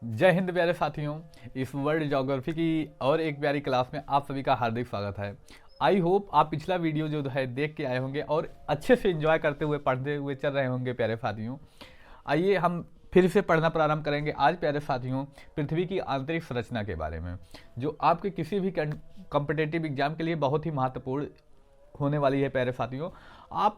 जय हिंद प्यारे साथियों। इस वर्ल्ड ज्योग्राफी की और एक प्यारी क्लास में आप सभी का हार्दिक स्वागत है। आई होप आप पिछला वीडियो जो है देख के आए होंगे और अच्छे से एंजॉय करते हुए पढ़ते हुए चल रहे होंगे प्यारे साथियों। आइए हम फिर से पढ़ना प्रारंभ करेंगे आज प्यारे साथियों पृथ्वी की आंतरिक संरचना के बारे में, जो आपके किसी भी कॉम्पिटेटिव एग्जाम के लिए बहुत ही महत्वपूर्ण होने वाली है प्यारे साथियों। आप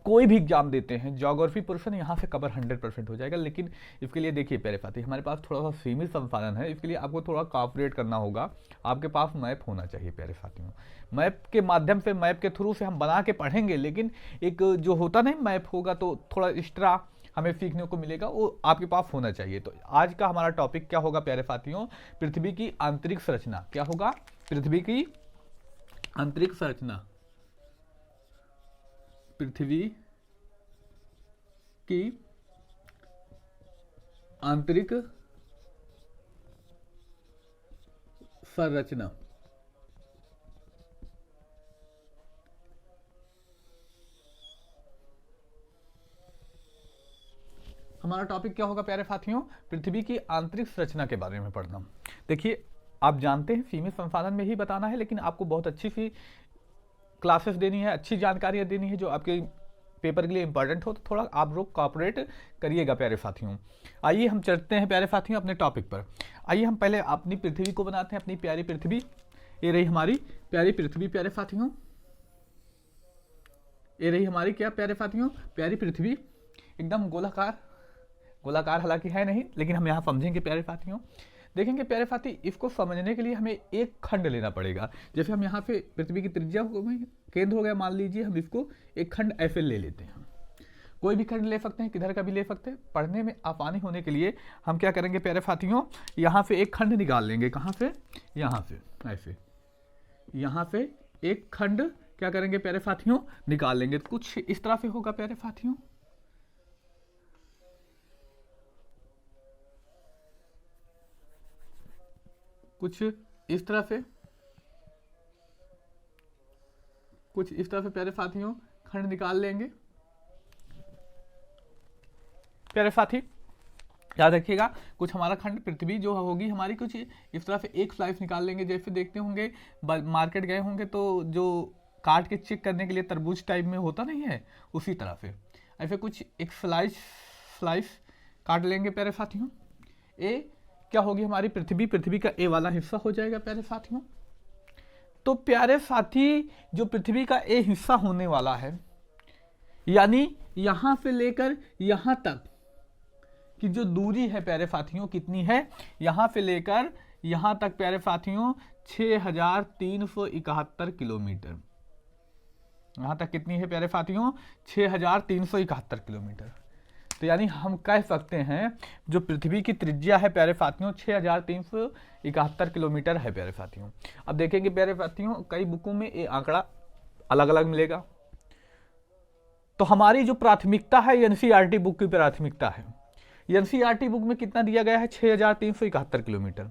कोई भी एग्जाम देते हैं, ज्योग्राफी पोर्शन यहाँ से कवर 100% हो जाएगा, लेकिन इसके लिए देखिए प्यारे साथी, हमारे पास थोड़ा सा सीमित संसाधन है। इसके लिए आपको थोड़ा कॉपरेट करना होगा। आपके पास मैप होना चाहिए प्यारे साथियों। मैप के माध्यम से, मैप के थ्रू से हम बना के पढ़ेंगे, लेकिन एक जो होता नहीं मैप होगा तो थोड़ा एक्स्ट्रा हमें सीखने को मिलेगा, वो आपके पास होना चाहिए। तो आज का हमारा टॉपिक क्या होगा प्यारे साथियों? पृथ्वी की आंतरिक संरचना। क्या होगा? पृथ्वी की आंतरिक संरचना। पृथ्वी की आंतरिक संरचना। हमारा टॉपिक क्या होगा प्यारे साथियों? पृथ्वी की आंतरिक संरचना के बारे में पढ़ना। देखिए, आप जानते हैं सीमित संसाधन में ही बताना है, लेकिन आपको बहुत अच्छी सी क्लासेस देनी है, अच्छी जानकारियां देनी है जो आपके पेपर के लिए इंपॉर्टेंट हो। तो थोड़ा आप लोग कॉपरेट करिएगा प्यारे साथियों। आइए हम चलते हैं प्यारे साथियों अपने टॉपिक पर। आइए हम पहले अपनी पृथ्वी को बनाते हैं, अपनी प्यारी पृथ्वी। ये रही हमारी प्यारी पृथ्वी प्यारे साथियों। ये रही हमारी क्या प्यारे साथियों? प्यारी पृथ्वी। एकदम गोलाकार, गोलाकार हालांकि है नहीं, लेकिन हम यहाँ समझेंगे प्यारे साथियों। देखेंगे प्यारे साथी, इसको समझने के लिए हमें एक खंड लेना पड़ेगा। जैसे हम यहाँ पे पृथ्वी की त्रिज्या केंद्र हो गया, मान लीजिए हम इसको एक खंड ऐसे ले लेते हैं। कोई भी खंड ले सकते हैं, किधर का भी ले सकते हैं। पढ़ने में आसानी होने के लिए हम क्या करेंगे प्यारे साथियों, यहाँ से एक खंड निकाल लेंगे। कहाँ से? यहाँ से, ऐसे यहाँ से एक खंड क्या करेंगे प्यारे साथियों, निकाल लेंगे। तो कुछ इस तरह से होगा प्यारे साथियों। कुछ इस तरह से, कुछ इस तरह से प्यारे साथियों खंड निकाल लेंगे। प्यारे साथी याद रखिएगा, कुछ हमारा खंड पृथ्वी जो होगी हमारी, कुछ इस तरह से एक स्लाइस निकाल लेंगे। जैसे देखते होंगे मार्केट गए होंगे तो जो काट के चेक करने के लिए तरबूज टाइप में होता नहीं है, उसी तरह से ऐसे कुछ एक स्लाइस स्लाइस काट लेंगे प्यारे साथियों। ए क्या होगी हमारी पृथ्वी, पृथ्वी का ए वाला हिस्सा हो जाएगा प्यारे साथियों। तो प्यारे साथी, जो पृथ्वी का ए हिस्सा होने वाला है, यानी यहां से लेकर यहां तक की जो दूरी है प्यारे साथियों, कितनी है? यहां से लेकर यहां तक प्यारे साथियों 6371 किलोमीटर। यहां तक कितनी है प्यारे साथियों? 6371 किलोमीटर। तो यानी हम कह सकते हैं जो पृथ्वी की त्रिज्या है प्यारे साथियों 6371 किलोमीटर है प्यारे साथियों। अब देखेंगे प्यारे साथियों, कई बुकों में ये आंकड़ा अलग अलग मिलेगा। तो हमारी जो प्राथमिकता है, एनसीईआरटी बुक की प्राथमिकता है। एनसीईआरटी बुक में कितना दिया गया है? 6371 किलोमीटर।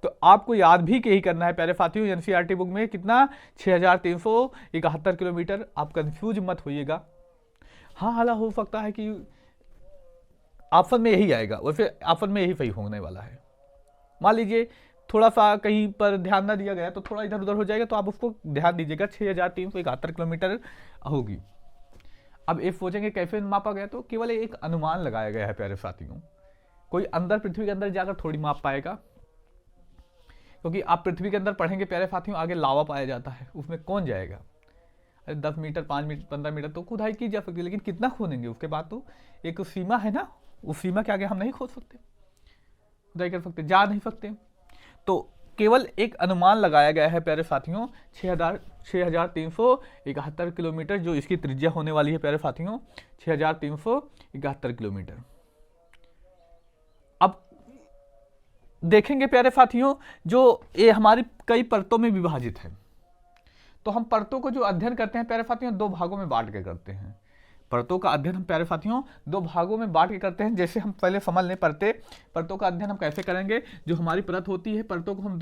तो आपको याद भी यही करना है प्यारे साथियों, एनसीईआरटी बुक में कितना? 6371 किलोमीटर। आप कंफ्यूज मत होइएगा। हाँ, हालांकि हो सकता है कि ऑप्शन में यही आएगा, वैसे ऑप्शन में यही सही होने वाला है। मान लीजिए थोड़ा सा कहीं पर ध्यान ना दिया गया तो थोड़ा इधर उधर हो जाएगा, तो आप उसको ध्यान दीजिएगा। 6371 किलोमीटर होगी। अब ये सोचेंगे कैसे मापा गया, तो केवल एक अनुमान लगाया गया है प्यारे साथियों। कोई अंदर पृथ्वी के अंदर जाकर थोड़ी माप पाएगा, क्योंकि आप पृथ्वी के अंदर पढ़ेंगे प्यारे साथियों, आगे लावा पाया जाता है, उसमें कौन जाएगा? 10 मीटर, 5 मीटर, 15 मीटर तो खुदाई की जा सकती है, लेकिन कितना खोदेंगे? उसके बाद तो एक सीमा है ना, उस सीमा के आगे हम नहीं खोद सकते, खुदाई कर सकते, जा नहीं सकते। तो केवल एक अनुमान लगाया गया है प्यारे साथियों, 6371 किलोमीटर जो इसकी त्रिज्या होने वाली है प्यारे साथियों, 6371 किलोमीटर। अब देखेंगे प्यारे साथियों, जो ये हमारी कई परतों में विभाजित है। तो हम परतों को जो अध्ययन करते हैं प्यारे साथियों, दो भागों में बांट के करते हैं। परतों का अध्ययन हम प्यारे साथियों दो भागों में बांट के करते हैं। जैसे हम पहले समझ लें परतों का अध्ययन हम कैसे करेंगे। जो हमारी परत होती है, परतों को हम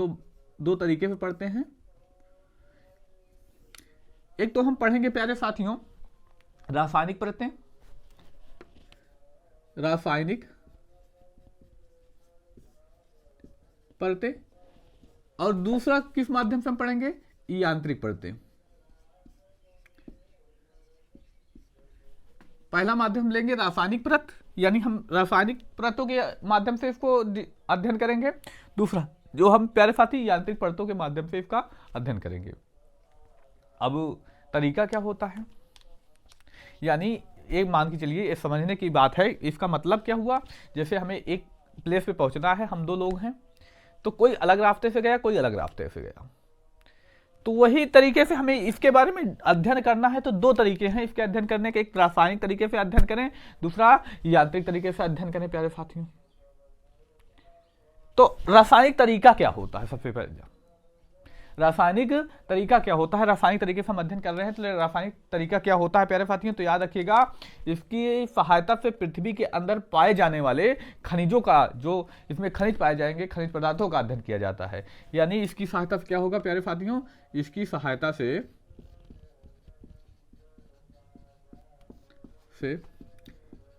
दो तरीके से पढ़ते हैं। एक तो हम पढ़ेंगे प्यारे साथियों रासायनिक परतें, रासायनिक परतें, और दूसरा किस माध्यम से हम पढ़ेंगे, यांत्रिक परतें। पहला माध्यम लेंगे रासायनिक परत, यानी हम रासायनिक परतों के माध्यम से इसको अध्ययन करेंगे। दूसरा जो हम प्यारे साथी यांत्रिक परतों के माध्यम से इसका अध्ययन करेंगे। अब तरीका क्या होता है, यानी एक मान के चलिए ये समझने की बात है, इसका मतलब क्या हुआ, जैसे हमें एक प्लेस पे पहुंचना है, हम दो लोग हैं, तो कोई अलग रास्ते से गया, कोई अलग रास्ते से गया, तो वही तरीके से हमें इसके बारे में अध्ययन करना है। तो दो तरीके हैं इसके अध्ययन करने के, एक रासायनिक तरीके से अध्ययन करें, दूसरा यांत्रिक तरीके से अध्ययन करें प्यारे साथियों। तो रासायनिक तरीका क्या होता है, सबसे पहले रासायनिक तरीका क्या होता है, रासायनिक तरीके से हम अध्ययन कर रहे हैं, तो रासायनिक तरीका क्या होता है प्यारे साथियों, तो याद रखिएगा इसकी सहायता से पृथ्वी के अंदर पाए जाने वाले खनिजों का, जो इसमें खनिज पाए जाएंगे, खनिज पदार्थों का अध्ययन किया जाता है। यानी इसकी सहायता से क्या होगा प्यारे साथियों, इसकी सहायता से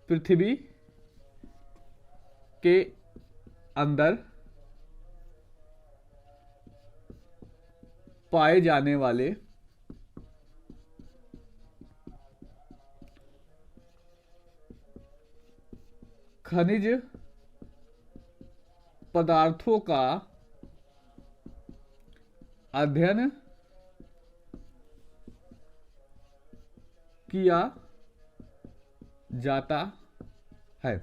पृथ्वी के अंदर पाए जाने वाले खनिज पदार्थों का अध्ययन किया जाता है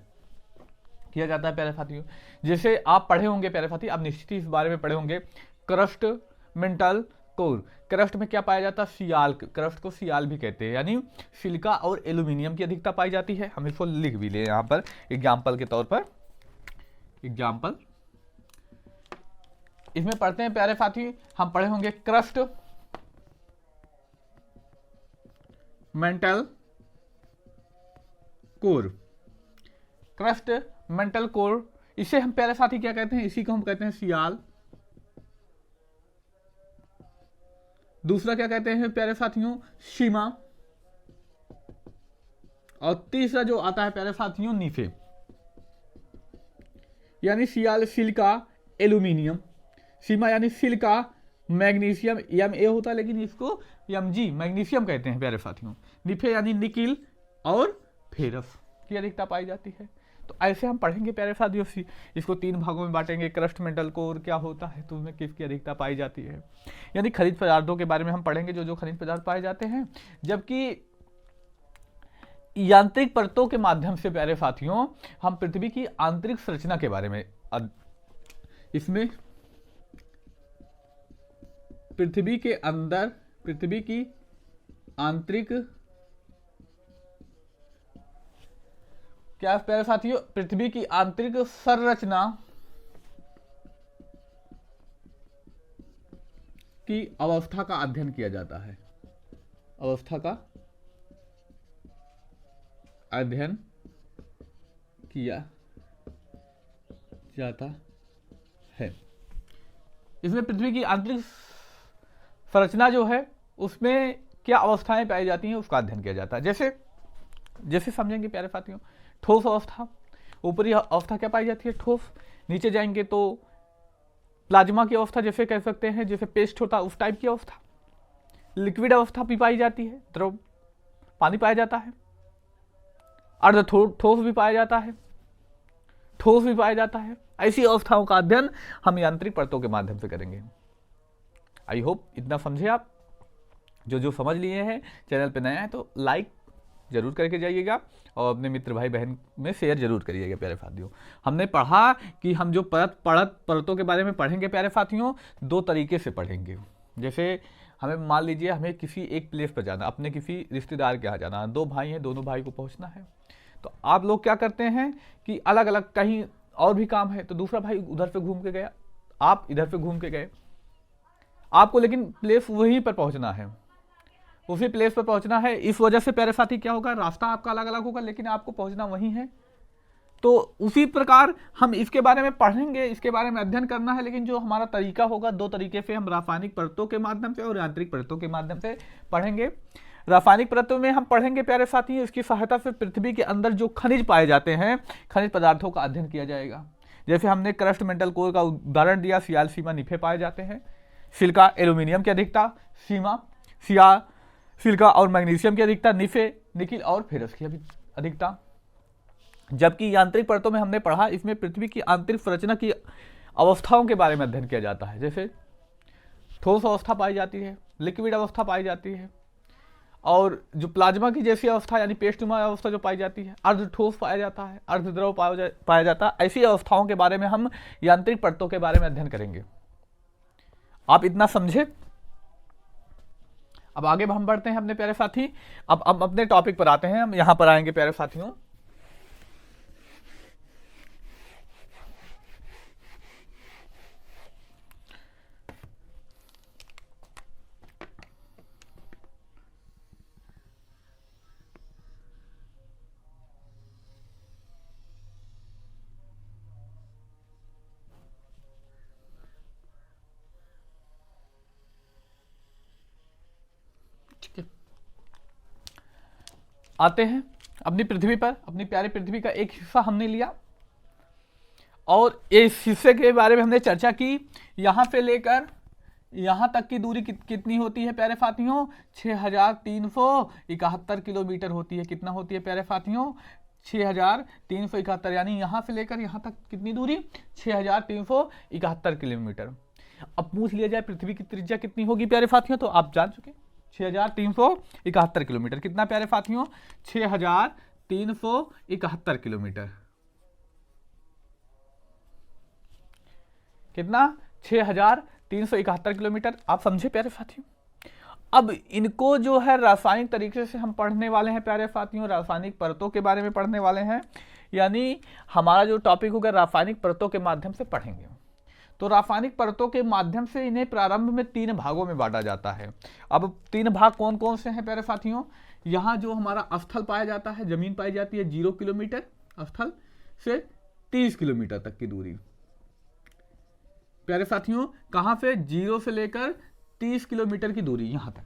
प्यारे साथियों। जैसे आप पढ़े होंगे प्यारे साथी, आप निश्चित ही इस बारे में पढ़े होंगे, क्रस्ट, मेंटल कोर। क्रस्ट में क्या पाया जाता है, सियाल, क्रस्ट को सियाल भी कहते हैं, यानी सिलिका और एल्यूमिनियम की अधिकता पाई जाती है। हम इसको लिख भी ले यहाँ पर एग्जाम्पल के तौर पर, एग्जाम्पल इसमें पढ़ते हैं प्यारे साथी, हम पढ़े होंगे crust, mantle core, crust, mantle core, इसे हम प्यारे साथी क्या कहते हैं, इसी को हम कहते हैं सियाल। दूसरा क्या कहते हैं प्यारे साथियों, सीमा, और तीसरा जो आता है प्यारे साथियों नीफे, यानी सियाल सिलिका एल्यूमिनियम, सीमा यानी सिलिका मैग्नीशियम, एम ए होता है लेकिन इसको Mg मैग्नीशियम कहते हैं प्यारे साथियों। निफे यानी निकिल और फेरस की अधिकता पाई जाती है। तो ऐसे हम पढ़ेंगे प्यारे साथियों, इसको तीन भागों में बांटेंगे, क्रस्ट, मेंटल कोर क्या होता है, तो उसमें किसकी अधिकता पाई जाती है, यानी खनिज पदार्थों के बारे में हम पढ़ेंगे, जो जो खनिज पदार्थ पाए जाते हैं। जबकि यांत्रिक परतों के माध्यम से प्यारे साथियों हम पृथ्वी की आंतरिक संरचना के बारे में, इसमें पृथ्वी के अंदर पृथ्वी की आंतरिक, क्या प्यारे साथियों, पृथ्वी की आंतरिक संरचना की अवस्था का अध्ययन किया जाता है, अवस्था का अध्ययन किया जाता है। इसमें पृथ्वी की आंतरिक संरचना जो है उसमें क्या अवस्थाएं पाई जाती हैं उसका अध्ययन किया जाता है। जैसे जैसे समझेंगे प्यारे साथियों, ठोस अवस्था, ऊपरी अवस्था क्या पाई जाती है, ठोस। नीचे जाएंगे तो प्लाज्मा की अवस्था जैसे कह सकते हैं, जैसे पेस्ट होता है उस टाइप की अवस्था। लिक्विड अवस्था भी पाई जाती है, द्रव पानी पाया जाता है। अर्ध ठोस भी पाया जाता है, ठोस भी पाया जाता है। ऐसी अवस्थाओं का अध्ययन हम यांत्रिक परतों के माध्यम से करेंगे। आई होप इतना समझे आप। जो जो समझ लिए हैं, चैनल पे नया है तो लाइक जरूर करके जाइएगा और अपने मित्र भाई बहन में शेयर जरूर करिएगा प्यारे साथियों। हमने पढ़ा कि हम जो परतों के बारे में पढ़ेंगे प्यारे साथियों, दो तरीके से पढ़ेंगे। जैसे हमें मान लीजिए हमें किसी एक प्लेस पर जाना, अपने किसी रिश्तेदार के यहाँ जाना, दो भाई हैं, दोनों भाई को पहुँचना है। तो आप लोग क्या करते हैं कि अलग अलग कहीं और भी काम है, तो दूसरा भाई उधर से घूम के गया, आप इधर से घूम के गए, आपको लेकिन प्लेस वहीं पर पहुँचना है, उसी प्लेस पर पहुंचना है। इस वजह से प्यारे साथी क्या होगा, रास्ता आपका अलग अलग होगा लेकिन आपको पहुंचना वहीं है। तो उसी प्रकार हम इसके बारे में पढ़ेंगे, इसके बारे में अध्ययन करना है, लेकिन जो हमारा तरीका होगा, दो तरीके से हम रासायनिक परतों के माध्यम से और यांत्रिक परतों के माध्यम से पढ़ेंगे। रासायनिक परतों में हम पढ़ेंगे प्यारे साथी, इसकी सहायता से पृथ्वी के अंदर जो खनिज पाए जाते हैं, खनिज पदार्थों का अध्ययन किया जाएगा। जैसे हमने क्रस्ट मेंटल कोर का उदाहरण दिया, सियाल, सीमा, निफे पाए जाते हैं। सिलिका एल्यूमिनियम की अधिकता, सीमा सिलिका और मैग्नीशियम की अधिकता, निफे निकिल और फेरस की अधिकता। जबकि यांत्रिक परतों में हमने पढ़ा, इसमें पृथ्वी की आंतरिक संरचना की अवस्थाओं के बारे में अध्ययन किया जाता है। जैसे ठोस अवस्था पाई जाती है, लिक्विड अवस्था पाई जाती है, और जो प्लाज्मा की जैसी अवस्था यानी पेस्टनुमा अवस्था जो पाई जाती है, अर्ध ठोस पाया जाता है, अर्ध द्रव पाया जाता है। ऐसी अवस्थाओं के बारे में हम यांत्रिक परतों के बारे में अध्ययन करेंगे। आप इतना समझे। अब आगे हम बढ़ते हैं अपने प्यारे साथी। अब अपने टॉपिक पर आते हैं, हम यहां पर आएंगे प्यारे साथियों। आते हैं अपनी पृथ्वी पर। अपनी प्यारी पृथ्वी का एक हिस्सा हमने लिया और इस हिस्से के बारे में हमने चर्चा की। यहां से लेकर यहां तक की दूरी कितनी होती है प्यारे साथियों? 6371 किलोमीटर होती है। कितना होती है प्यारे साथियों? 6371। यानी यहां से लेकर यहां तक कितनी दूरी? 6371 किलोमीटर। अब पूछ लिया जाए पृथ्वी की त्रिज्या कितनी होगी प्यारे साथियों, तो आप जान चुके 6371 किलोमीटर। कितना प्यारे साथियों? 6371 किलोमीटर। कितना? 6371 किलोमीटर। आप समझे प्यारे साथियों। अब इनको जो है रासायनिक तरीके से हम पढ़ने वाले हैं प्यारे साथियों, रासायनिक परतों के बारे में पढ़ने वाले हैं। यानी हमारा जो टॉपिक होगा रासायनिक परतों के माध्यम से पढ़ेंगे। तो रासायनिक परतों के माध्यम से इन्हें प्रारंभ में 3 भागों में बांटा जाता है। अब 3 भाग कौन कौन से हैं प्यारे साथियों? यहाँ जो हमारा स्थल पाया जाता है, जमीन पाई जाती है 0 किलोमीटर स्थल से 30 किलोमीटर तक की दूरी। प्यारे साथियों कहां से? 0 से लेकर 30 किलोमीटर की दूरी, यहां तक।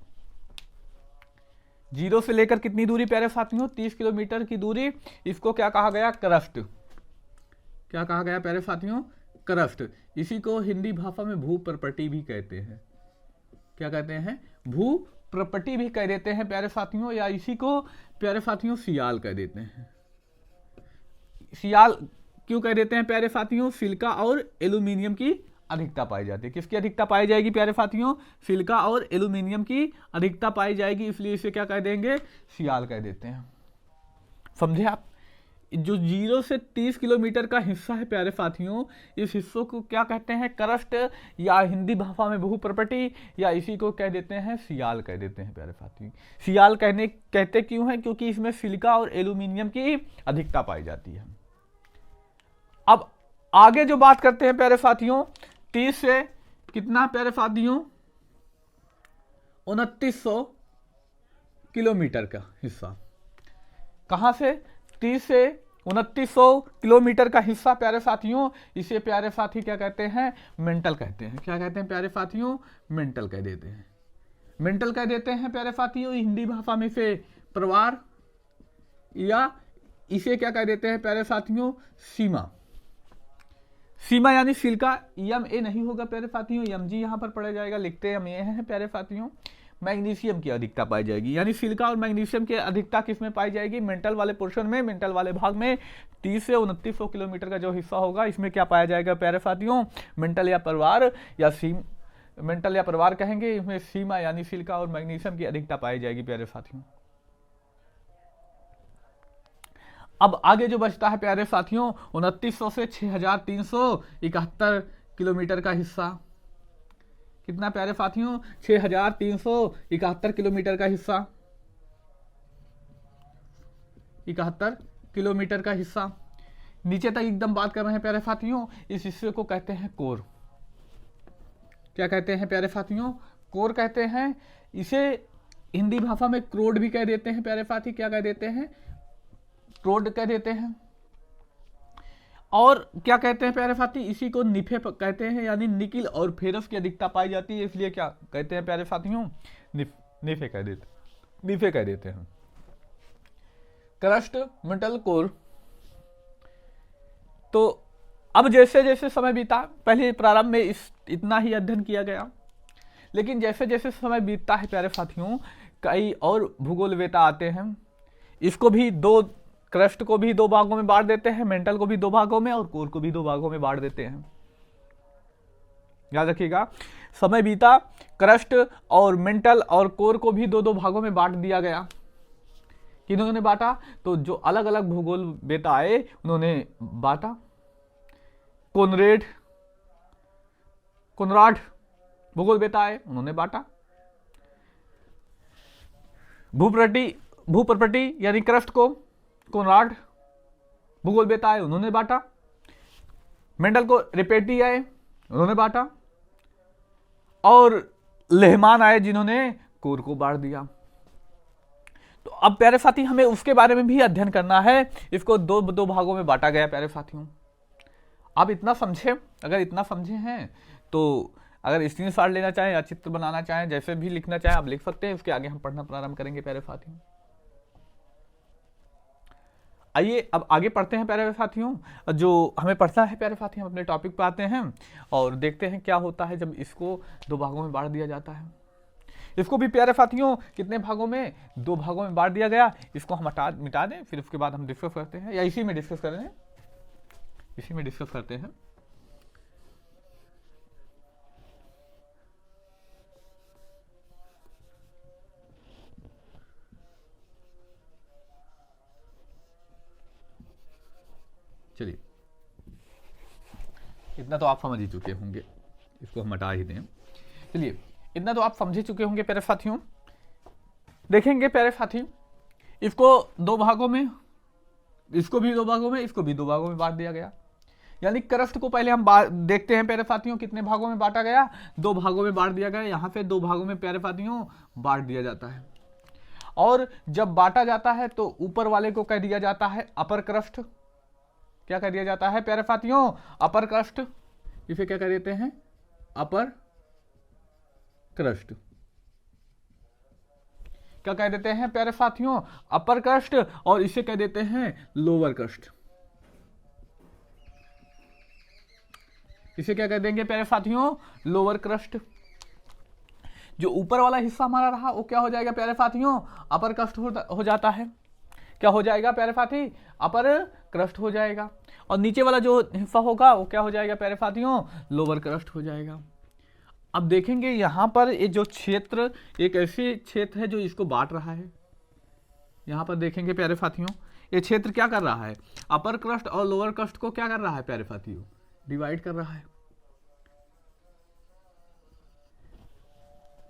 0 से लेकर कितनी दूरी प्यारे साथियों? 30 किलोमीटर की दूरी। इसको क्या कहा गया? क्रस्ट। क्या कहा गया प्यारे साथियों? क्रस्ट। इसी को हिंदी भाषा में भू प्रपटी भी कहते हैं। क्या कहते हैं? भू प्रपटी भी कह देते हैं प्यारे साथियों, या इसी को प्यारे साथियों सियाल कह देते हैं। सियाल क्यों कह देते हैं प्यारे साथियों? सिलिका और एल्यूमिनियम की अधिकता पाई जाती है। किसकी अधिकता पाई जाएगी प्यारे साथियों? सिलिका और एल्यूमिनियम की अधिकता पाई जाएगी, इसलिए इसे क्या कह देंगे? सियाल कह देते हैं। समझे आप? जो 0 से 30 किलोमीटर का हिस्सा है प्यारे साथियों, इस हिस्सों को क्या कहते हैं? क्रस्ट, या हिंदी भाषा में भूप्रपटी, या इसी को कह देते हैं सियाल कह देते हैं प्यारे साथियों। सियाल कहते क्यों है? क्योंकि इसमें सिलिका और एल्यूमिनियम की अधिकता पाई जाती है। अब आगे जो बात करते हैं प्यारे साथियों, 30 से कितना प्यारे साथियों? 2900 किलोमीटर का हिस्सा। कहां से? 30 से 2900 किलोमीटर का हिस्सा प्यारे साथियों। इसे प्यारे साथी क्या कहते हैं? मेंटल कहते हैं। क्या कहते हैं प्यारे साथियों? मेंटल कह देते हैं। मेंटल कह देते हैं प्यारे साथियों। हिंदी भाषा में इसे प्रवार, या इसे क्या कह देते हैं प्यारे साथियों? सीमा। सीमा यानी सिलिका, यम ए नहीं होगा प्यारे साथियों, यम जी यहां पर पढ़ा जाएगा, लिखते हम ये हैं प्यारे साथियों। मैग्नीशियम की अधिकता पाई जाएगी, यानी सिलिका और मैग्नीशियम की अधिकता किसमें पाई जाएगी? मेंटल वाले पोर्शन में, मेंटल वाले भाग में। 30 से 2900 किलोमीटर का जो हिस्सा होगा, इसमें क्या पाया जाएगा प्यारे साथियों? मेंटल या परिवार, या मेंटल या परिवार कहेंगे। इसमें सीमा यानी सिलिका और मैग्नीशियम की अधिकता पाई जाएगी प्यारे साथियों। अब आगे जो बचता है प्यारे साथियों, 2900 से 6371 किलोमीटर का हिस्सा। कितना प्यारे साथियों? 6371 किलोमीटर का हिस्सा। 71 किलोमीटर का हिस्सा। नीचे तक एकदम बात कर रहे हैं प्यारे साथियों। इस हिस्से को कहते हैं कोर। क्या कहते हैं प्यारे साथियों? कोर कहते हैं। इसे हिंदी भाषा में क्रोड भी कह देते हैं प्यारे साथी। क्या कह देते हैं? क्रोड कह देते हैं। और क्या कहते हैं प्यारे साथी? इसी को निफे कहते हैं, यानी निकिल और फेरस की अधिकता पाई जाती है, इसलिए क्या कहते हैं प्यारे साथियों? निफे कह देते हैं। Crust, metal, core. तो अब जैसे जैसे समय बीता, पहले प्रारंभ में इतना ही अध्ययन किया गया, लेकिन जैसे जैसे समय बीतता है प्यारे साथियों, कई और भूगोलवेता आते हैं, इसको भी दो, क्रस्ट को भी दो भागों में बांट देते हैं, मेंटल को भी दो भागों में और कोर को भी दो भागों में बांट देते हैं। याद रखिएगा, समय बीता, क्रस्ट और मेंटल और कोर को भी दो दो भागों में बांट दिया गया। किन्होंने ने बांटा? तो जो अलग अलग भूगोलवेता आए उन्होंने बांटा। कोनराड भूगोलवेता आए, उन्होंने बांटा। भूप्रपटी यानी क्रस्ट को कोनराड भूगोलवेता आए, उन्होंने बांटा। मेंडल को रिपेटी आए, उन्होंने बांटा। और लेहमान आए जिन्होंने कोर को बांट दिया। तो अब प्यारे साथी हमें उसके बारे में भी अध्ययन करना है। इसको दो दो भागों में बांटा गया प्यारे साथियों। आप इतना समझे, अगर इतना समझे हैं तो अगर स्क्रीनशॉट लेना चाहें या चित्र बनाना चाहें, जैसे भी लिखना चाहें आप लिख सकते हैं। उसके आगे हम पढ़ना प्रारंभ करेंगे प्यारे साथियों। आइए अब आगे पढ़ते हैं प्यारे साथियों। जो हमें पढ़ना है प्यारे साथियों, हम अपने टॉपिक पर आते हैं और देखते हैं क्या होता है जब इसको दो भागों में बांट दिया जाता है। इसको भी प्यारे साथियों कितने भागों में? दो भागों में बांट दिया गया। इसको हम मिटा दें, फिर उसके बाद हम डिस्कस करते हैं, या इसी में डिस्कस कर रहे हैं, इसी में डिस्कस करते हैं। चलिए, इतना तो आप समझ ही चुके होंगे, इसको हम हटा ही दें। चलिए, इतना तो आप समझ चुके होंगे प्यारे साथियों। देखेंगे प्यारे साथी, इसको दो भागों में, इसको भी दो भागों में, इसको भी दो भागों में बांट दिया गया। यानी क्रस्ट को पहले हम देखते हैं प्यारे साथियों कितने भागों में बांटा गया। दो भागों में बांट दिया गया। यहाँ पे दो भागों में प्यारे साथियों बांट दिया जाता है। और जब बांटा जाता है तो ऊपर वाले को कह दिया जाता है अपर क्रस्ट। क्या कह दिया जाता है प्यारे साथियों? अपर क्रस्ट। इसे क्या कह देते हैं? अपर क्रस्ट। क्या कह देते हैं प्यारे साथियों? अपर क्रस्ट। और इसे कह देते हैं लोअर क्रस्ट। इसे क्या कह देंगे प्यारे साथियों? Lower crust. जो ऊपर वाला हिस्सा हमारा रहा वो क्या हो जाएगा प्यारे साथियों? अपर क्रस्ट हो जाता है। क्या हो जाएगा प्यारे साथी? अपर क्रस्ट हो जाएगा। और नीचे वाला जो हिस्सा होगा वो क्या हो जाएगा प्यारे साथियों? लोअर क्रस्ट हो जाएगा। अब देखेंगे यहां पर ये जो क्षेत्र, एक ऐसे क्षेत्र है जो इसको बांट रहा है। यहां पर देखेंगे प्यारे साथियों, ये क्षेत्र क्या कर रहा है? अपर क्रस्ट और लोअर क्रस्ट को क्या कर रहा है प्यारे साथियों? डिवाइड कर रहा है।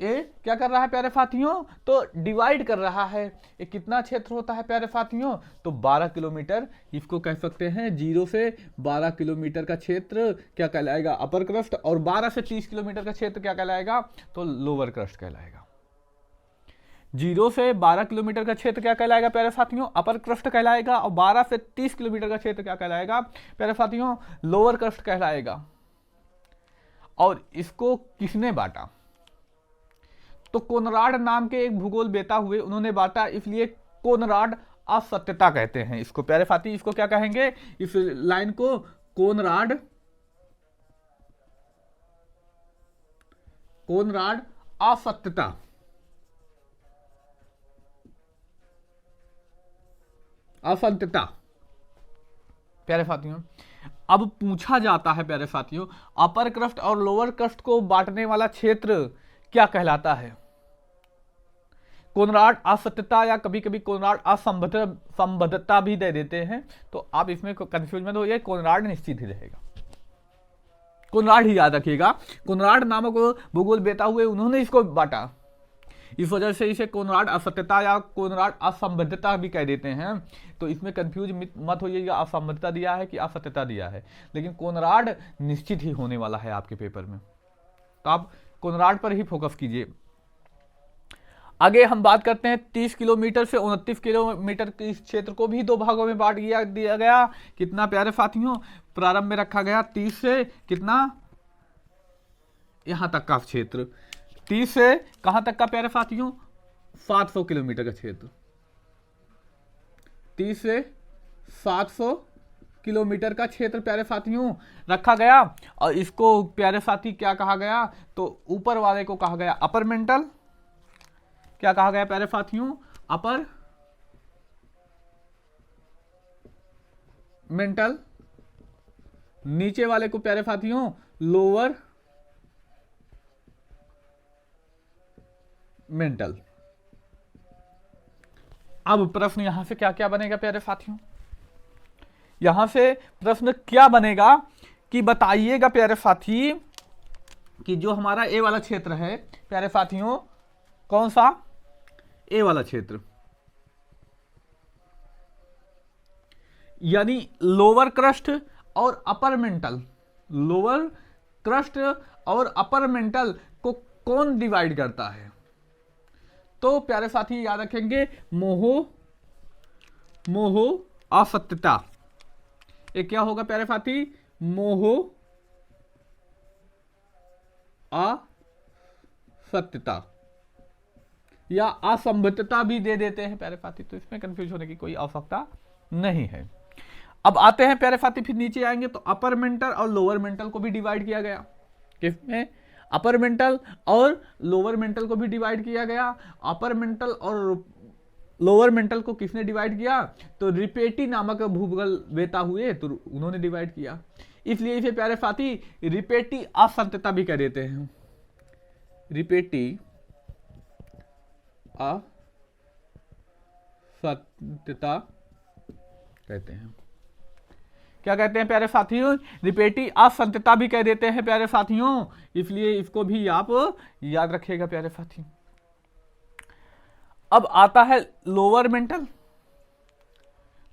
ये क्या कर रहा है प्यारे साथियों? तो डिवाइड कर रहा है। ये कितना क्षेत्र होता है प्यारे साथियों? तो 12 किलोमीटर। इसको कह सकते हैं 0 से 12 किलोमीटर का क्षेत्र क्या कहलाएगा? अपर क्रस्ट। और 12 से 30 किलोमीटर का क्षेत्र क्या कहलाएगा? तो लोअर क्रस्ट कहलाएगा। 0 से 12 किलोमीटर का क्षेत्र क्या कहलाएगा प्यारे साथियों? अपर क्रस्ट कहलाएगा। और 12 से 30 किलोमीटर का क्षेत्र क्या कहलाएगा प्यारे साथियों? लोअर क्रस्ट कहलाएगा। और इसको किसने बांटा? तो कोनराड नाम के एक भूगोलवेता हुए, उन्होंने बांटा, इसलिए कोनराड असत्यता कहते हैं इसको प्यारे साथी। इसको क्या कहेंगे इस लाइन को? कोनराड असत्यता। असत्यता प्यारे साथियों। अब पूछा जाता है प्यारे साथियों, अपर क्रस्ट और लोअर क्रस्ट को बांटने वाला क्षेत्र क्या कहलाता है? कोनराड असत्यता या कभी कभी कोनराड असंबद्धता भी दे देते हैं। तो आप इसमें कंफ्यूज मत होइए, कोनराड निश्चित ही रहेगा। कोनराड ही याद रखिएगा। कोनराड नामक भूगोलवेता हुए, उन्होंने इसको बांटा। इस वजह से इसे कोनराड असत्यता या कोनराड असंबद्धता भी कह देते हैं। तो इसमें कंफ्यूज मत होइएगा, असंबद्धता दिया है कि असत्यता दिया है, लेकिन कोनराड निश्चित ही होने वाला है आपके पेपर में। तो आप कोनराड पर ही फोकस कीजिए। आगे हम बात करते हैं 30 किलोमीटर से 29 किलोमीटर के इस क्षेत्र को भी दो भागों में बांट दिया गया। कितना प्यारे साथियों? प्रारंभ में रखा गया 30 से कितना, यहां तक का क्षेत्र। 30 से कहां तक का प्यारे साथियों? 700 किलोमीटर का क्षेत्र। 30 से 700 किलोमीटर का क्षेत्र प्यारे साथियों रखा गया। और इसको प्यारे साथी क्या कहा गया, तो ऊपर वाले को कहा गया अपर मेंटल। क्या कहा गया प्यारे साथियों, अपर मेंटल। नीचे वाले को प्यारे साथियों लोअर मेंटल। अब प्रश्न यहां से क्या क्या बनेगा प्यारे साथियों, यहां से प्रश्न क्या बनेगा कि बताइएगा प्यारे साथी कि जो हमारा ए वाला क्षेत्र है प्यारे साथियों, कौन सा, ए वाला क्षेत्र, यानी लोअर क्रस्ट और अपर मेंटल, लोअर क्रस्ट और अपर मेंटल को कौन डिवाइड करता है। तो प्यारे साथी याद रखेंगे मोहो असत्यता। ये क्या होगा प्यारे साथी, मोहो असत्यता या असंबद्धता भी दे देते हैं प्यारे साथी, तो इसमें कंफ्यूज होने की कोई आवश्यकता नहीं है। अब आते हैं प्यारे साथी, फिर नीचे आएंगे तो अपर मेंटल और लोअर मेंटल को भी डिवाइड किया गया। किसमें, अपर मेंटल और लोअर मेंटल को भी डिवाइड किया गया। अपर मेंटल और लोअर मेंटल को किसने डिवाइड किया, तो रिपेटी नामक भूगोल वेता हुए तो उन्होंने डिवाइड किया। इसलिए इसे प्यारे साथी रिपेटी असंतता भी कह देते हैं, रिपेटी असंतता कहते हैं। क्या कहते हैं प्यारे साथियों, रिपेटी असंतता भी कह देते हैं प्यारे साथियों, इसलिए इसको भी आप याद रखिएगा प्यारे साथियों। अब आता है लोअर मेंटल।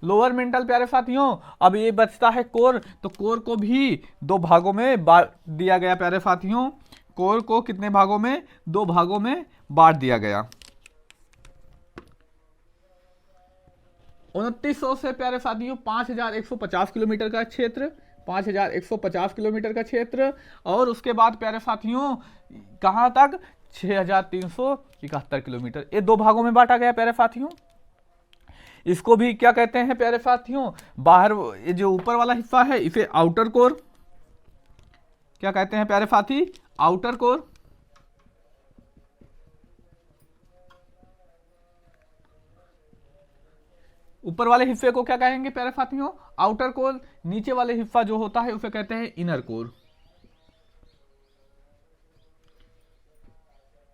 लोअर मेंटल प्यारे साथियों, अब ये बचता है कोर, तो कोर को भी दो भागों में बांट दिया गया प्यारे साथियों। कोर को कितने भागों में, दो भागों में बांट दिया गया। 2900 से प्यारे साथियों 5150 किलोमीटर का क्षेत्र, 5150 किलोमीटर का क्षेत्र, और उसके बाद प्यारे साथियों कहां तक, 6371 किलोमीटर। ये दो भागों में बांटा गया प्यारे साथियों। इसको भी क्या कहते हैं प्यारे साथियों, बाहर ये जो ऊपर वाला हिस्सा है इसे आउटर कोर, क्या कहते हैं प्यारे साथी, आउटर कोर। ऊपर वाले हिस्से को क्या कहेंगे प्यारे साथियों, आउटर कोर। नीचे वाले हिस्सा जो होता है उसे कहते हैं इनर कोर।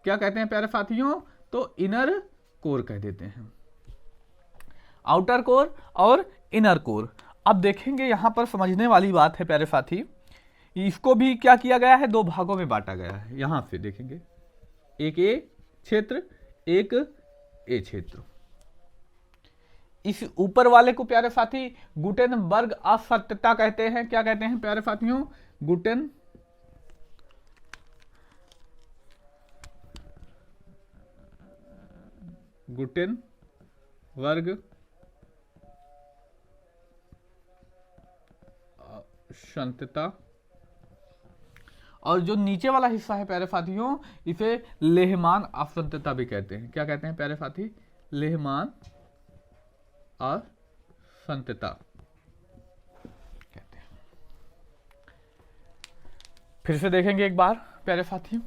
क्या कहते हैं प्यारे साथियों, तो इनर कोर कह देते हैं, आउटर कोर और इनर कोर। अब देखेंगे यहां पर समझने वाली बात है प्यारे साथी, इसको भी क्या किया गया है, दो भागों में बांटा गया है। यहां से देखेंगे, एक ए क्षेत्र, एक ए क्षेत्र। इस ऊपर वाले को प्यारे साथी गुटेनबर्ग असत्यता कहते हैं। क्या कहते हैं प्यारे साथियों, गुटेनबर्ग असत्यता। और जो नीचे वाला हिस्सा है प्यारे साथियों, इसे लेहमान असत्यता भी कहते हैं। क्या कहते हैं प्यारे साथी, लेहमान असत्यता कहते हैं। फिर से देखेंगे एक बार प्यारे साथियों,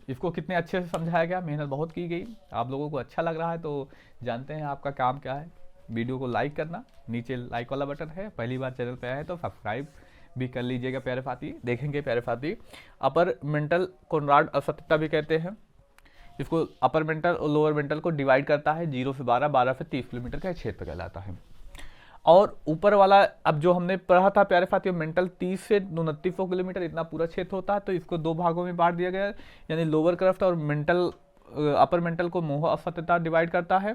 इसको कितने अच्छे से समझाया गया, मेहनत बहुत की गई। आप लोगों को अच्छा लग रहा है तो जानते हैं आपका काम क्या है, वीडियो को लाइक करना, नीचे लाइक वाला बटन है, पहली बार चैनल पे आए तो सब्सक्राइब भी कर लीजिएगा प्यारे साथी। देखेंगे प्यारे साथी, अपर मेंटल कोनराड असत्यता भी कहते हैं। इसको अपर मेंटल और लोअर मेंटल को डिवाइड करता है, 0 से 12, 12 से 30 किलोमीटर का क्षेत्र कहलाता है। और ऊपर वाला अब जो हमने पढ़ा था प्यारे साथियों, मेंटल 30 से 2900 किलोमीटर इतना पूरा क्षेत्र होता है, तो इसको दो भागों में बांट दिया गया है, यानी लोअर क्रस्ट और मेंटल अपर मेंटल को मोह असत्यता डिवाइड करता है,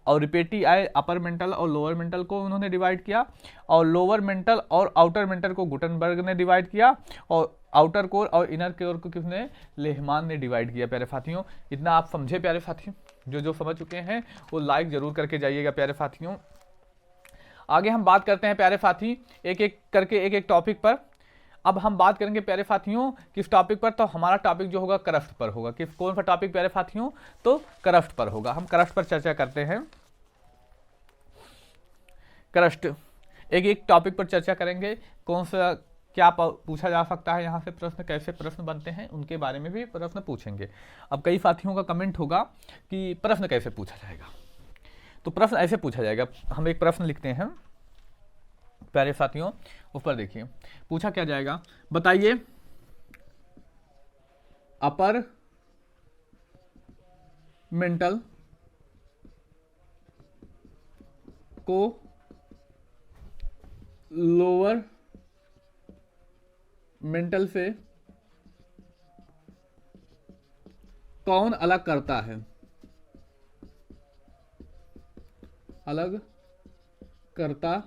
और रिपेटी आए अपर मेंटल और लोअर मेंटल को उन्होंने डिवाइड किया, और लोअर मेंटल और आउटर मेंटल को गुटेनबर्ग ने डिवाइड किया, और आउटर कोर और इनर कोर को किसने, लेहमान ने डिवाइड किया प्यारे साथियों। इतना आप समझे प्यारे साथियों, जो समझ चुके हैं वो लाइक जरूर करके जाइएगा प्यारे साथियों। आगे हम बात करते हैं प्यारे साथी, एक एक करके एक एक टॉपिक पर। अब हम बात करेंगे प्यारे साथियों किस टॉपिक पर, तो हमारा टॉपिक जो होगा क्रस्ट पर होगा। किस कौन सा टॉपिक प्यारे साथियों, तो क्रस्ट पर होगा। हम क्रस्ट पर चर्चा करते हैं। क्रस्ट एक एक टॉपिक पर चर्चा करेंगे, कौन सा क्या पूछा जा सकता है यहाँ से प्रश्न, कैसे प्रश्न बनते हैं, उनके बारे में भी प्रश्न पूछेंगे। अब कई साथियों का कमेंट होगा कि प्रश्न कैसे पूछा जाएगा, तो प्रश्न ऐसे पूछा जाएगा। हम एक प्रश्न लिखते हैं प्यारे साथियों, ऊपर देखिए पूछा क्या जाएगा, बताइए अपर मेंटल को लोअर मेंटल से कौन अलग करता है, अलग करता है।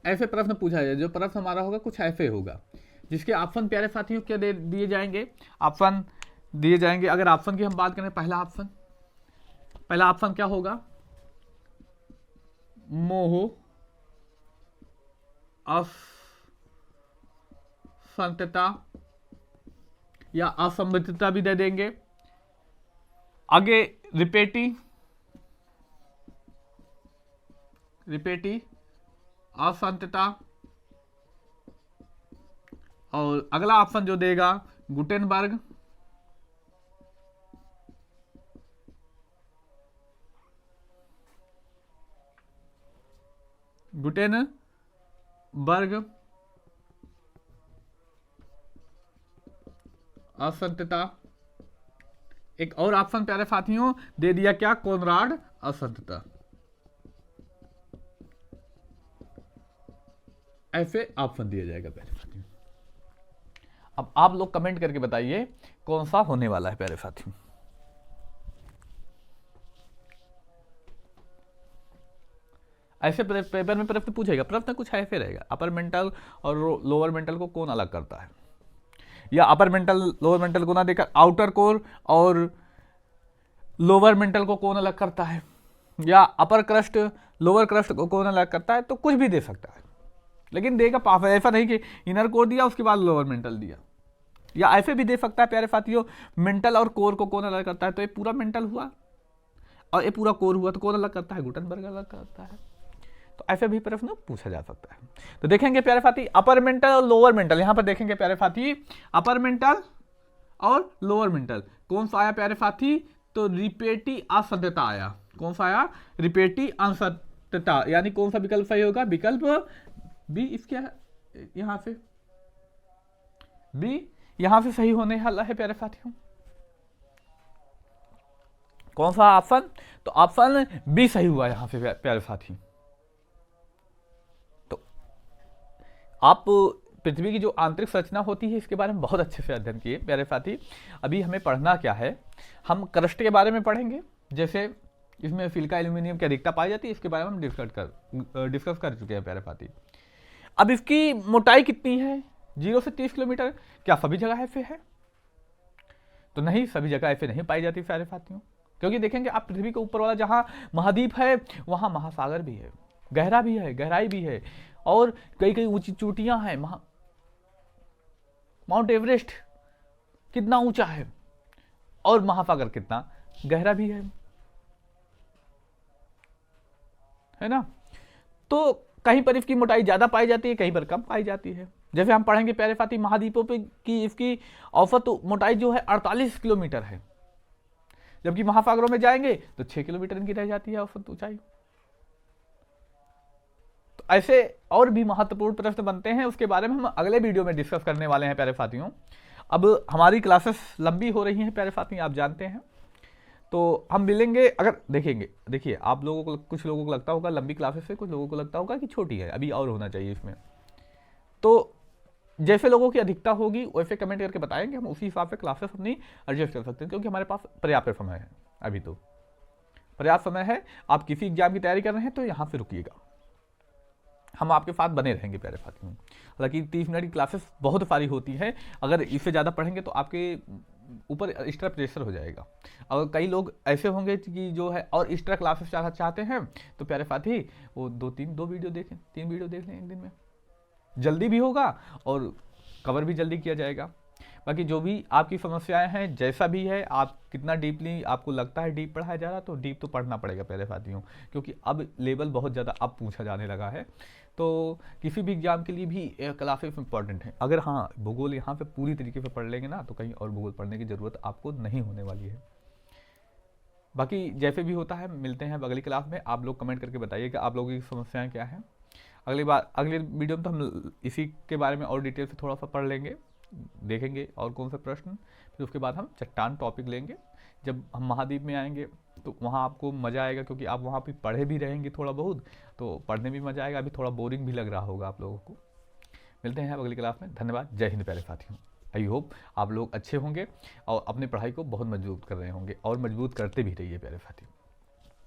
ऐसे प्रश्न पूछा जाए, जो प्रश्न हमारा होगा कुछ ऐसे होगा, जिसके ऑप्शन प्यारे साथियों क्या दिए जाएंगे, ऑप्शन दिए जाएंगे। अगर ऑप्शन की हम बात करें, पहला ऑप्शन क्या होगा, मोह असंतता या असंबद्धता भी दे देंगे। आगे रिपेटी असंतता, और अगला ऑप्शन जो देगा गुटेनबर्ग असंतता। एक और ऑप्शन प्यारे साथियों दे दिया क्या, कोनराड असंतता। ऐसे ऑप्शन दिया जाएगा प्यारे साथियों। अब आप लोग कमेंट करके बताइए कौन सा होने वाला है प्यारे साथियों। ऐसे पेपर में प्रश्न पूछेगा, प्रश्न कुछ ऐसे रहेगा, अपर मेंटल और लोअर मेंटल को कौन अलग करता है, या अपर मेंटल लोअर मेंटल को ना देकर आउटर कोर और लोअर मेंटल को कौन अलग करता है, या अपर क्रस्ट लोअर क्रस्ट को कौन अलग करता है, तो कुछ भी दे सकता है, लेकिन देगा पास। ऐसा नहीं कि इनर कोर दिया उसके बाद लोअर मेंटल दिया, या ऐसे भी दे सकता है प्यारे साथियों, मेंटल और कोर को कौन अलग करता है, तो ये पूरा मेंटल हुआ और ये पूरा कोर हुआ, तो कौन अलग करता है, गुटेनबर्ग अलग करता है। तो ऐसे भी प्रश्न पूछा जा सकता है। तो देखेंगे प्यारे साथी अपर मेंटल और लोअर मेंटल, यहां पर देखेंगे प्यारे साथी अपर मेंटल और लोअर मेंटल कौन सा आया प्यारे साथी, तो रिपेटी असंतता आया। कौन सा आया, रिपेटी असंतता, यानी कौन सा विकल्प सही होगा, विकल्प बी। इसके यहां से बी यहां से सही होने वाला है प्यारे साथियों। कौन सा ऑप्शन, तो ऑप्शन बी सही हुआ यहां से प्यारे साथी। आप पृथ्वी की जो आंतरिक संरचना होती है इसके बारे में बहुत अच्छे से अध्ययन किए प्यारे साथी। अभी हमें पढ़ना क्या है, हम क्रस्ट के बारे में पढ़ेंगे, जैसे इसमें सिलिका एल्यूमिनियम की अधिकता पाई जाती है, इसके बारे में हम डिस्कस कर चुके हैं प्यारे साथी। अब इसकी मोटाई कितनी है, 0 से 30 किलोमीटर। क्या सभी जगह ऐसे है, तो नहीं, सभी जगह ऐसे नहीं पाई जाती प्यारे साथियों, क्योंकि देखेंगे आप पृथ्वी के ऊपर वाला जहां महाद्वीप है वहां महासागर भी है, गहरा भी है, गहराई भी है, और कई कई ऊंची चोटियां हैं। माउंट एवरेस्ट कितना ऊंचा है, और महासागर कितना गहरा भी है ना। तो कहीं पर इसकी मोटाई ज्यादा पाई जाती है, कहीं पर कम पाई जाती है। जैसे हम पढ़ेंगे प्यारे साथी महाद्वीपों पे की इसकी औसत मोटाई जो है 48 किलोमीटर है, जबकि महासागरों में जाएंगे तो 6 किलोमीटर इनकी रह जाती है औसत ऊंचाई। ऐसे और भी महत्वपूर्ण प्रश्न बनते हैं, उसके बारे में हम अगले वीडियो में डिस्कस करने वाले हैं प्यारे साथियों। अब हमारी क्लासेस लंबी हो रही हैं प्यारे साथी, आप जानते हैं, तो हम मिलेंगे। अगर देखेंगे, देखिए आप लोगों को, कुछ लोगों को लगता होगा लंबी क्लासेस से, कुछ लोगों को लगता होगा कि छोटी है, अभी और होना चाहिए इसमें। तो जैसे लोगों की अधिकता होगी वैसे कमेंट करके बताएंगे, हम उसी हिसाब से क्लासेस अपनी एडजस्ट कर सकते हैं, क्योंकि हमारे पास पर्याप्त समय है, अभी तो पर्याप्त समय है। आप किसी एग्जाम की तैयारी कर रहे हैं तो यहाँ से रुकिएगा, हम आपके साथ बने रहेंगे प्यारे साथियों। हालांकि 30 मिनट की क्लासेस बहुत सारी होती है, अगर इससे ज़्यादा पढ़ेंगे तो आपके ऊपर एक्स्ट्रा प्रेशर हो जाएगा। और कई लोग ऐसे होंगे कि जो है और एक्स्ट्रा क्लासेस चाहते हैं, तो प्यारे साथी वो 2 वीडियो देखें, 3 वीडियो देख लें एक दिन में, जल्दी भी होगा और कवर भी जल्दी किया जाएगा। बाकी जो भी आपकी समस्याएं हैं, जैसा भी है, आप कितना डीपली आपको लगता है डीप पढ़ाया जा रहा, तो डीप तो पढ़ना पड़ेगा प्यारे साथियों, क्योंकि अब लेवल बहुत ज़्यादा अब पूछा जाने लगा है। तो किसी भी एग्जाम के लिए भी क्लासेस इंपॉर्टेंट है। अगर हाँ भूगोल यहाँ पे पूरी तरीके से पढ़ लेंगे ना, तो कहीं और भूगोल पढ़ने की ज़रूरत आपको नहीं होने वाली है। बाकी जैसे भी होता है, मिलते हैं अब अगली क्लास में। आप लोग कमेंट करके बताइए कि आप लोगों की समस्याएं क्या हैं। अगली बार अगले वीडियो में तो हम इसी के बारे में और डिटेल से थोड़ा सा पढ़ लेंगे, देखेंगे और कौन सा प्रश्न। फिर उसके बाद हम चट्टान टॉपिक लेंगे। जब हम महाद्वीप में आएंगे तो वहाँ आपको मज़ा आएगा, क्योंकि आप वहाँ पे पढ़े भी रहेंगे थोड़ा बहुत, तो पढ़ने भी मज़ा आएगा। अभी थोड़ा बोरिंग भी लग रहा होगा आप लोगों को। मिलते हैं अब अगली क्लास में। धन्यवाद। जय हिंद प्यारे साथियों। आई होप आप लोग अच्छे होंगे और अपनी पढ़ाई को बहुत मजबूत कर रहे होंगे, और मजबूत करते भी रहिए प्यारे साथियों।